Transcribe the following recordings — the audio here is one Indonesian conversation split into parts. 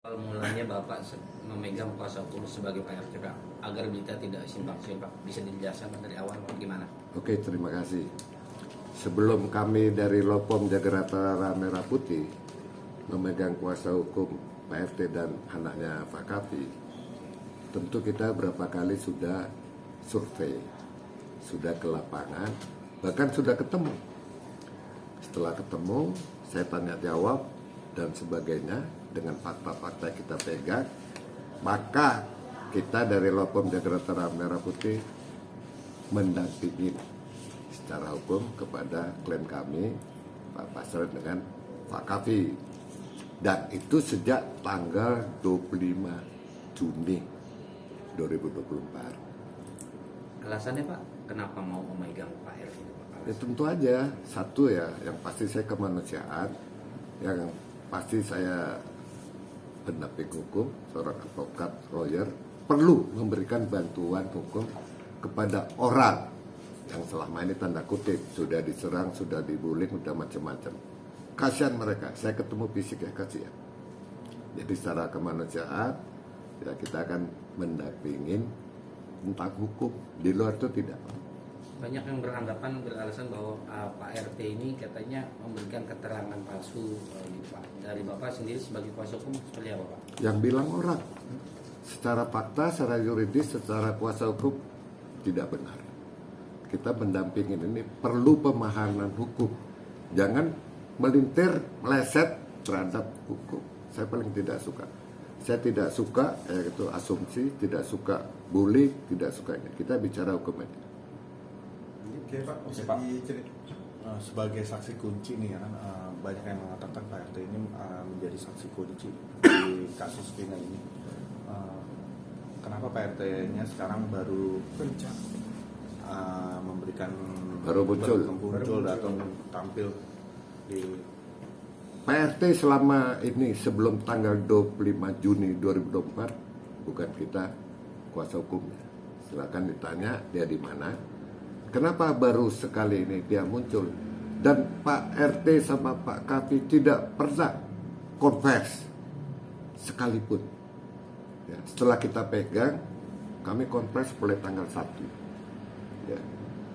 Awal mulanya Bapak memegang kuasa hukum sebagai Pak RT, Pak, agar berita tidak simpang siur, Pak, bisa dijelaskan dari awal Pak, gimana? Oke, terima kasih. Sebelum kami dari Lopom Jagarata Merah Putih memegang kuasa hukum Pak RT dan anaknya Pak Kapi, tentu kita berapa kali sudah survei, sudah ke lapangan, bahkan sudah ketemu. Setelah ketemu, saya tanya jawab dan sebagainya dengan fakta-fakta yang kita pegang, maka kita dari Lopom Jagarata Merah Putih mendampingi secara hukum kepada klien kami Pak Pasren dengan Pak Kafi, dan itu sejak tanggal 25 Juni 2024. Alasannya Pak, kenapa mau memegang Pak RT? Ya tentu aja, satu ya, yang pasti saya kemanusiaan, yang pasti saya pendamping hukum, seorang advokat, lawyer, perlu memberikan bantuan hukum kepada orang yang selama ini tanda kutip sudah diserang, sudah dibullying, sudah macam-macam. Kasihan mereka, saya ketemu fisik ya, kasihan. Jadi secara kemanusiaan ya kita akan mendampingin tentang hukum, di luar itu tidak. Banyak yang beralasan bahwa Pak RT ini katanya memberikan keterangan palsu gitu, Pak. Dari Bapak sendiri sebagai kuasa hukum seperti apa, Pak? Yang bilang orang, secara fakta, secara yuridis, secara kuasa hukum tidak benar. Kita mendampingin ini perlu pemahaman hukum, jangan melintir, meleset terhadap hukum. Saya paling tidak suka. Saya tidak suka itu asumsi, tidak suka bully, tidak suka ini. Kita bicara hukum aja. Oke Pak, bisa diceritain sebagai saksi kunci nih ya kan, banyak yang mengatakan Pak RT ini menjadi saksi kunci di kasus Vina ini. Kenapa Pak RT-nya sekarang baru memberikan Baru muncul atau tampil di Pak RT selama ini sebelum tanggal 25 Juni 2024 bukan kita kuasa hukumnya. Silakan ditanya dia di mana. Kenapa baru sekali ini dia muncul? Dan Pak RT sama Pak Kapi tidak pernah confess sekalipun. Ya, setelah kita pegang, kami confess mulai tanggal 1. Ya,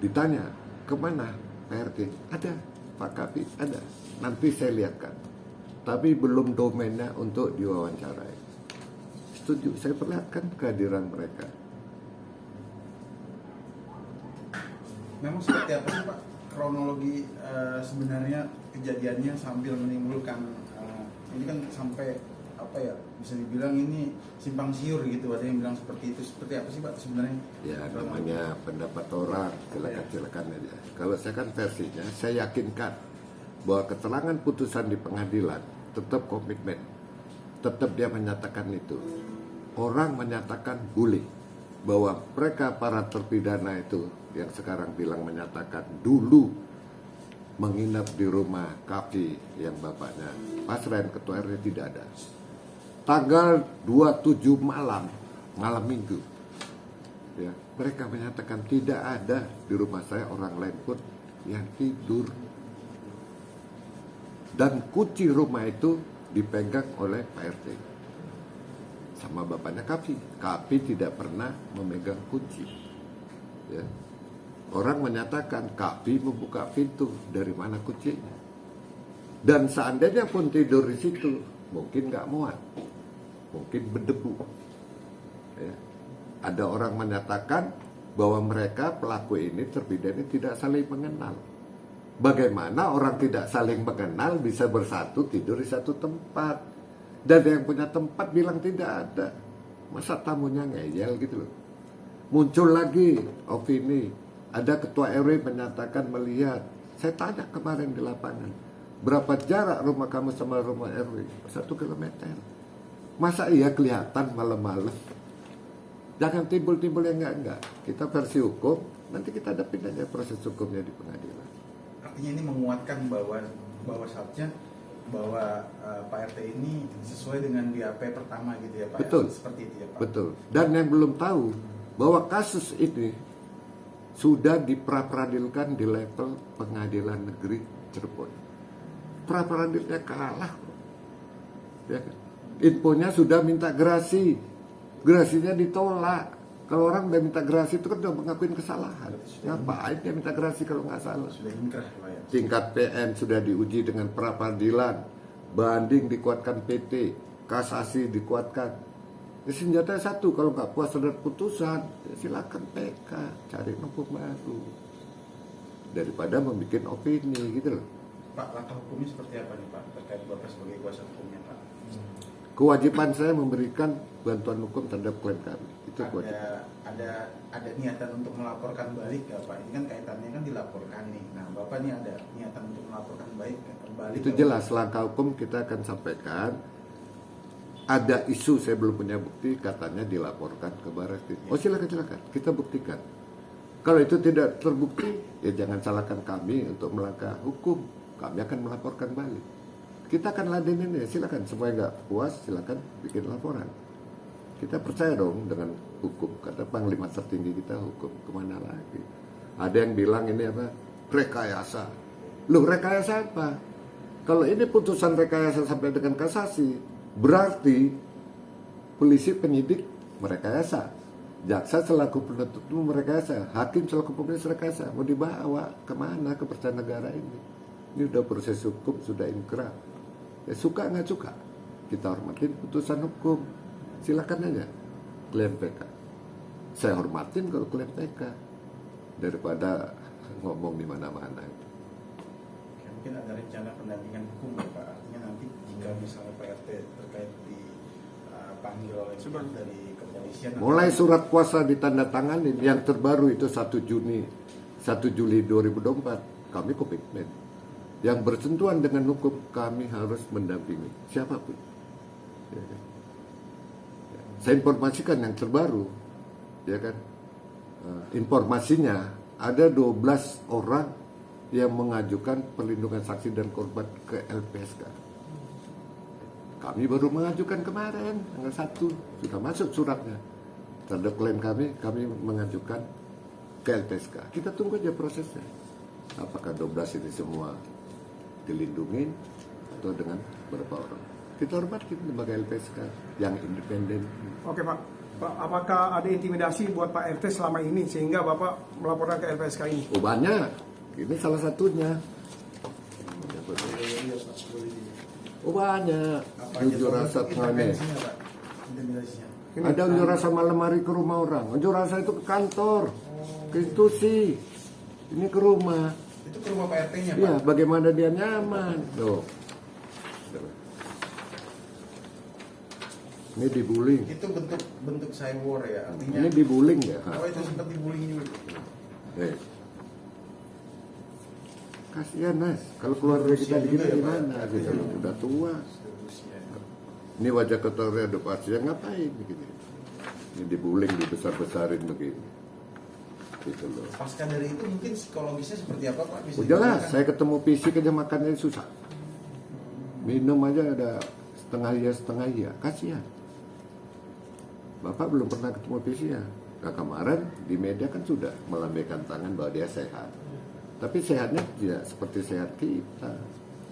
ditanya, kemana Pak RT? Ada, Pak Kapi ada. Nanti saya lihatkan. Tapi belum domainnya untuk diwawancarai. Setuju, saya perlihatkan kehadiran mereka. Memang seperti apa sih Pak kronologi sebenarnya kejadiannya sambil menimbulkan ini kan sampai apa ya, bisa dibilang ini simpang siur gitu, ada yang bilang seperti itu. Seperti apa sih Pak sebenarnya? Ya namanya pendapat orang, silakan aja. Kalau saya kan versinya, saya yakinkan bahwa keterangan putusan di pengadilan tetap komitmen, tetap dia menyatakan itu. Orang menyatakan boleh bahwa mereka para terpidana itu yang sekarang bilang menyatakan dulu menginap di rumah Kapi yang bapaknya Pasren ketua RT tidak ada. Tanggal 27 malam minggu ya, mereka menyatakan tidak ada di rumah saya orang lain pun yang tidur, dan kunci rumah itu dipegang oleh Pak RT sama bapaknya Kapi. Kapi tidak pernah memegang kunci ya. Orang menyatakan Kapi membuka pintu, dari mana kuncinya? Dan seandainya pun tidur di situ, mungkin nggak muat, mungkin berdebu. Ya. Ada orang menyatakan bahwa mereka pelaku ini terpidana tidak saling mengenal. Bagaimana orang tidak saling mengenal bisa bersatu tidur di satu tempat? Dan yang punya tempat bilang tidak ada. Masa tamunya ngeyel gitu loh. Muncul lagi opini. Ada ketua RW menyatakan melihat. Saya tanya kemarin di lapangan, berapa jarak rumah kamu sama rumah RW? 1 kilometer. Masa iya kelihatan malam-malam? Jangan timbul-timbul yang enggak. Kita versi hukum, nanti kita hadapin aja proses hukumnya di pengadilan. Artinya ini menguatkan bahwa saatnya bahwa Pak RT ini sesuai dengan BAP pertama gitu ya Pak. Betul. Ya? Seperti itu ya Pak. Betul. Dan yang belum tahu bahwa kasus ini sudah dipraperadilkan di level pengadilan negeri Cirebon. Praperadilnya kalah, ya kan? Infonya sudah minta gerasi, gerasinya ditolak. Kalau orang udah minta gerasi itu kan udah mengakuin kesalahan. Ngapain dia minta gerasi kalau nggak salah? Sudah inkrah Pak ya. Tingkat PN sudah diuji dengan pra peradilan, banding dikuatkan PT, kasasi dikuatkan. Ya, senjata satu, kalau nggak puas terhadap putusan, ya silakan PK, cari hukum baru. Daripada membuat opini gitu loh. Pak, langkah hukumnya seperti apa nih Pak terkait Bapak sebagai kuasa hukumnya Pak? Kewajiban saya memberikan bantuan hukum terhadap klien kami. Itu kewajiban. Ada niatan untuk melaporkan balik nggak Pak? Ini kan kaitannya kan dilaporkan nih. Nah Bapak nih ada niatan untuk melaporkan balik. Itu jelas langkah hukum kita akan sampaikan. Ada isu saya belum punya bukti, katanya dilaporkan ke Barreskrim. Oh silakan, kita buktikan. Kalau itu tidak terbukti, ya jangan salahkan kami untuk melangkah hukum. Kami akan melaporkan balik. Kita akan ladenin ya, silakan. Supaya nggak puas, silakan bikin laporan. Kita percaya dong dengan hukum. Kata Panglima tertinggi kita hukum, kemana lagi? Ada yang bilang ini apa? Rekayasa. Loh rekayasa apa? Kalau ini putusan rekayasa sampai dengan kasasi, berarti polisi penyidik merekayasa, jaksa selaku penuntut umum merekayasa, hakim selaku penuntut merekayasa. Mau dibawa kemana kepercayaan negara ini? Ini udah proses hukum, sudah inkrah. Ya suka nggak suka, kita hormatin putusan hukum. Silakan aja klaim PK. Saya hormatin kalau klaim PK daripada ngomong di mana-mana. Mungkin ada rencana pendampingan hukum ya Pak. Artinya nanti jika misalnya Pak RT terkait dipanggil oleh pihak dari kepolisian. Mulai surat kuasa ditandatangani yang terbaru itu 1 Juli 2024 kami komitmen. Yang bersentuhan dengan hukum kami harus mendampingi siapapun. Ya kan? Saya informasikan yang terbaru, ya kan? Informasinya ada 12 orang yang mengajukan perlindungan saksi dan korban ke LPSK. Kami baru mengajukan kemarin tanggal 1, sudah masuk suratnya. Terhadap klien kami mengajukan ke LPSK. Kita tunggu aja prosesnya. Apakah 12 ini semua dilindungi atau dengan berapa orang? Kita hormati lembaga LPSK yang independen. Oke Pak, apakah ada intimidasi buat Pak RT selama ini sehingga Bapak melaporkan ke LPSK ini? Oh banyak, ini salah satunya. Oh banyak, unjuk rasa penganeh. Ada unjuk rasa malam hari ke rumah orang. Unjuk rasa itu ke kantor, ke institusi. Ini ke rumah. Itu ke rumah Pak RT-nya Pak? Iya, bagaimana dia nyaman. Tuh. Ini dibullying. Itu bentuk cyber ya, artinya. Ini dibullying ya. Oh itu sempat dibullying juga. Kasihan Mas, kalau keluarga kita begini gimana? Gitu. Udah tua. Ini wajah ketua edukasi yang ngapain begini? Ini dibullying, dibesar-besarin begini. Gitu loh. Pasca dari itu mungkin psikologisnya seperti apa Pak? Bisa Jelas, dijelaskan? saya ketemu fisik aja makannya susah. Minum aja ada setengah iya, kasihan. Bapak belum pernah ketemu fisik ya. Nah kemarin di media kan sudah melambaikan tangan bahwa dia sehat. Tapi sehatnya tidak seperti sehat kita.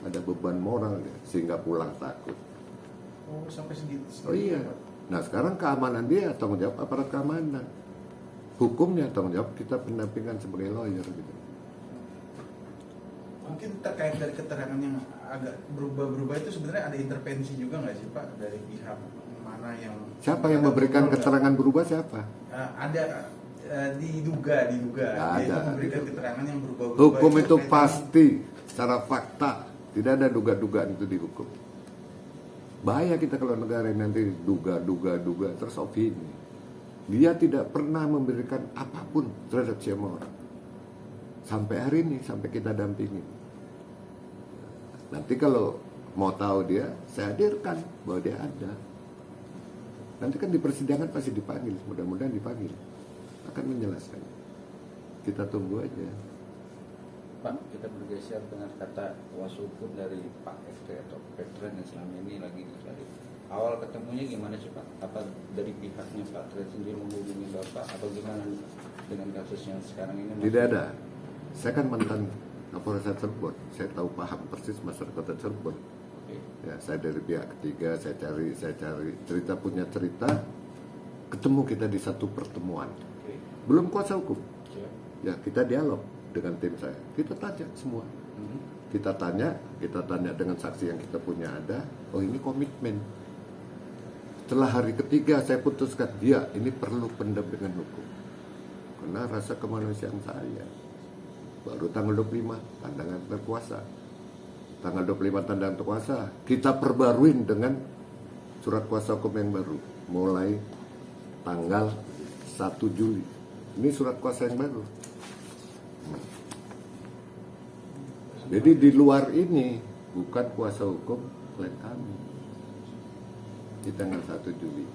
Ada beban moral ya, sehingga pulang takut. Oh sampai segitu. Oh iya. Nah sekarang keamanan dia tanggung jawab aparat keamanan. Hukumnya tanggung jawab kita pendampingan sebagai lawyer gitu. Mungkin terkait dari keterangan yang agak berubah-berubah itu sebenarnya ada intervensi juga nggak sih Pak dari pihak mana yang? Siapa yang memberikan keterangan berubah siapa? Ada diduga dia itu memberikan keterangan yang berubah-ubah. Hukum itu pasti secara fakta, tidak ada duga-dugaan itu dihukum. Bahaya kita kalau negara ini nanti duga terus opini. Dia tidak pernah memberikan apapun terhadap siapa orang. Sampai hari ini, sampai kita dampingi. Nanti kalau mau tahu dia, saya hadirkan bahwa dia ada. Nanti kan di persidangan pasti dipanggil, mudah-mudahan dipanggil. Akan menjelaskan. Kita tunggu aja. Pak, kita bergeser dengan kata kuasa hukum dari Pak RT atau veteran yang selama ini lagi dicari. Awal ketemunya gimana sih Pak? Apa dari pihaknya Pak Tred sendiri menghubungi Bapak atau gimana dengan kasus yang sekarang ini? Tidak ada. Saya kan mantan Kapolres Cirebon. Saya tahu paham persis masyarakat Cirebon. Oke. Ya, saya dari pihak ketiga, saya cari cerita punya cerita, ketemu kita di satu pertemuan. Oke. Belum kuasa hukum. Siap. Ya, kita dialog dengan tim saya. Kita tanya semua. Mhm. Kita tanya dengan saksi yang kita punya ada. Oh, ini komitmen. Setelah hari ketiga saya putuskan, ya ini perlu pendampingan hukum. Karena rasa kemanusiaan saya. Baru tanggal 25 tandangan berkuasa. Tanggal 25 tandangan berkuasa, kita perbaruin dengan surat kuasa hukum yang baru. Mulai tanggal 1 Juli. Ini surat kuasa yang baru. Jadi di luar ini bukan kuasa hukum klien kami. Di tanggal 1 Juli.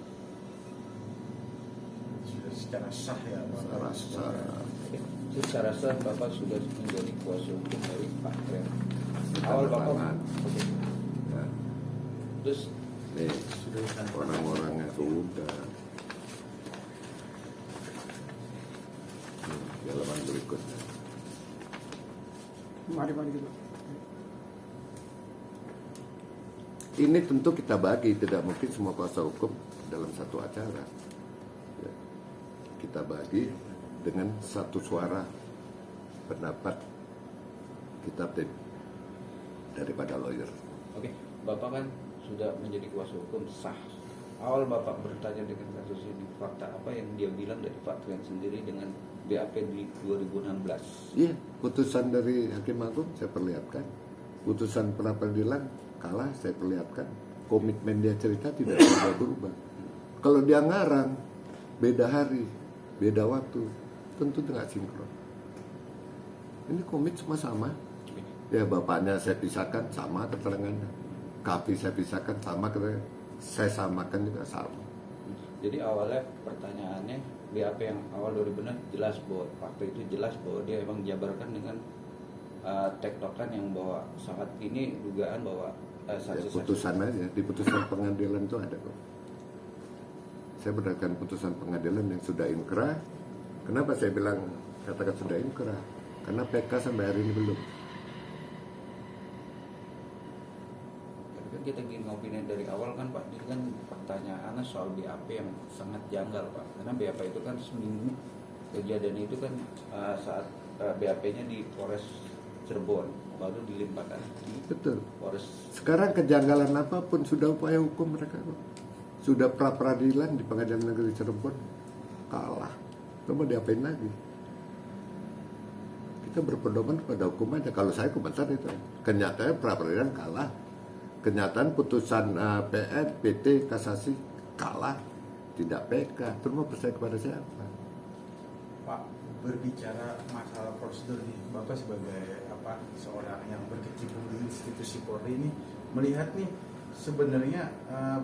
Sudah secara sah ya Pak. Secara sah. Oke. Secara sah Bapak sudah menjadi kuasa hukum dari Pak Tren. Awal Bapak. Tangan. Oke. Ya. Terus Nih, orang-orangnya sudah. Di halaman berikutnya. Mari gitu. Ini tentu kita bagi, tidak mungkin semua kuasa hukum dalam satu acara. Ya. Kita bagi dengan satu suara pendapat kita tim daripada lawyer. oke, Bapak kan sudah menjadi kuasa hukum sah. Awal Bapak bertanya dengan kasus ini, fakta apa yang dia bilang dari Pak Tren sendiri dengan BAP di 2016? Iya, putusan dari Hakim Agung saya perlihatkan. Putusan pra-peradilan kalah saya perlihatkan. Komitmen dia cerita tidak berubah-berubah. Kalau dia ngarang beda hari, beda waktu, tentu tidak sinkron. Ini komit semua sama. Ya, bapaknya saya pisahkan sama keterangannya. Kapi saya pisahkan sama keterangannya. Saya samakan juga sama. Jadi awalnya pertanyaannya BAP yang awal 2016 jelas bahwa fakta itu jelas bahwa dia emang jabarkan dengan tektokan yang bahwa saat ini dugaan bahwa Ya, saksi-saksi putusan aja, di putusan pengadilan itu ada kok. Saya berdasarkan putusan pengadilan yang sudah inkrah. Kenapa saya bilang katakan sudah inkrah? Karena PK sampai hari ini belum. kan kita ingin opini dari awal kan Pak, ini kan pertanyaannya soal BAP yang sangat janggal Pak, karena BAP itu kan seminggu kejadian itu kan saat BAP-nya di Polres Cirebon baru dilimpahkan di Betul. Polres. Sekarang kejanggalan apapun sudah upaya hukum mereka kok. Sudah pra-peradilan di Pengadilan Negeri Cirebon kalah. Coba diapain lagi? Kita berpedoman pada hukum aja. Kalau saya komentar itu. Kenyataannya pra-peradilan kalah. Kenyataan putusan PN, PT, kasasi kalah. Tidak PK. Terus mau percaya kepada siapa? Pak, berbicara masalah prosedur nih, Bapak sebagai seorang yang berkecimpung di institusi Polri ini melihat nih sebenarnya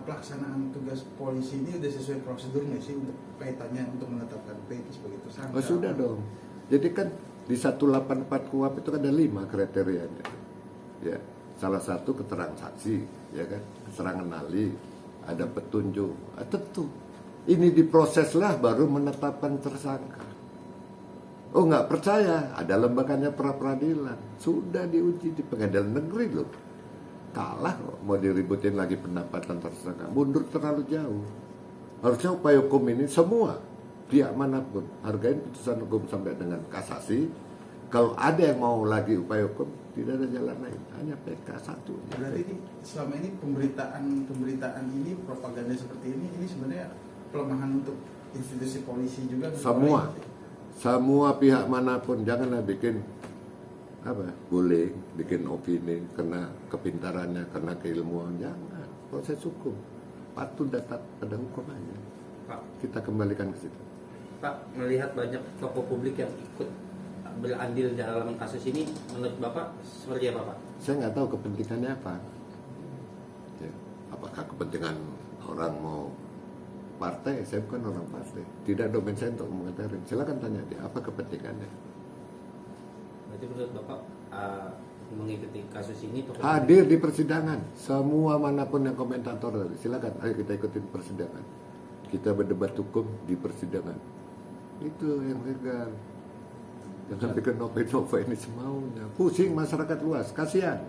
pelaksanaan tugas polisi ini udah sesuai prosedur nggak sih untuk kaitannya untuk menetapkan P itu sebagai tersangka? Oh sudah dong. Jadi kan di 184 KUHP itu ada 5 kriterianya. Ya, salah satu keterangan saksi, ya kan, keterangan ahli, ada petunjuk. Tentu ini diproseslah baru menetapkan tersangka. Oh nggak percaya, ada lembaganya pra-peradilan. Sudah diuji di Pengadilan Negeri loh. Kalah kok, mau diributin lagi pendapatan tersangka. Mundur terlalu jauh. Harusnya upaya hukum ini semua pihak manapun hargain putusan hukum sampai dengan kasasi. Kalau ada yang mau lagi upaya hukum, tidak ada jalan lain, hanya PK satu. Berarti ini selama ini pemberitaan ini, propaganda seperti ini sebenarnya pelemahan untuk institusi polisi juga. Semua pihak manapun janganlah bikin boleh bikin opini karena kepintarannya, karena keilmuan, jangan. Proses hukum patuh datang pada hukum aja. Pak, Kita kembalikan ke situ. Pak, melihat banyak tokoh publik yang ikut berandil dalam kasus ini, menurut Bapak seperti apa Pak? Saya nggak tahu kepentingannya apa. Ya, apakah kepentingan orang mau partai? Saya bukan orang partai. Tidak domain saya untuk mengetahui. Silakan tanya dia apa kepentingannya. Berarti menurut Bapak mengikuti kasus ini tokoh Hadir di persidangan. Semua manapun yang komentator tadi. Silakan, ayo kita ikutin persidangan. Kita berdebat hukum di persidangan. Itu yang legal. Jangan bikin nova ini semaunya. Pusing masyarakat luas. Kasihan.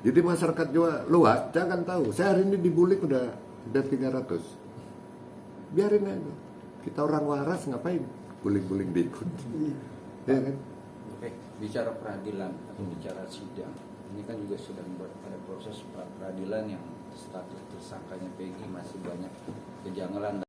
Jadi masyarakat Jawa luas jangan tahu. Saya hari ini dibulik udah 300. Biarin aja. Kita orang waras ngapain guling-guling diikut? Ya kan? Oke, bicara peradilan atau bicara sidang, ini kan juga sedang pada proses peradilan yang status tersangkanya Peggy masih banyak kejanggalan.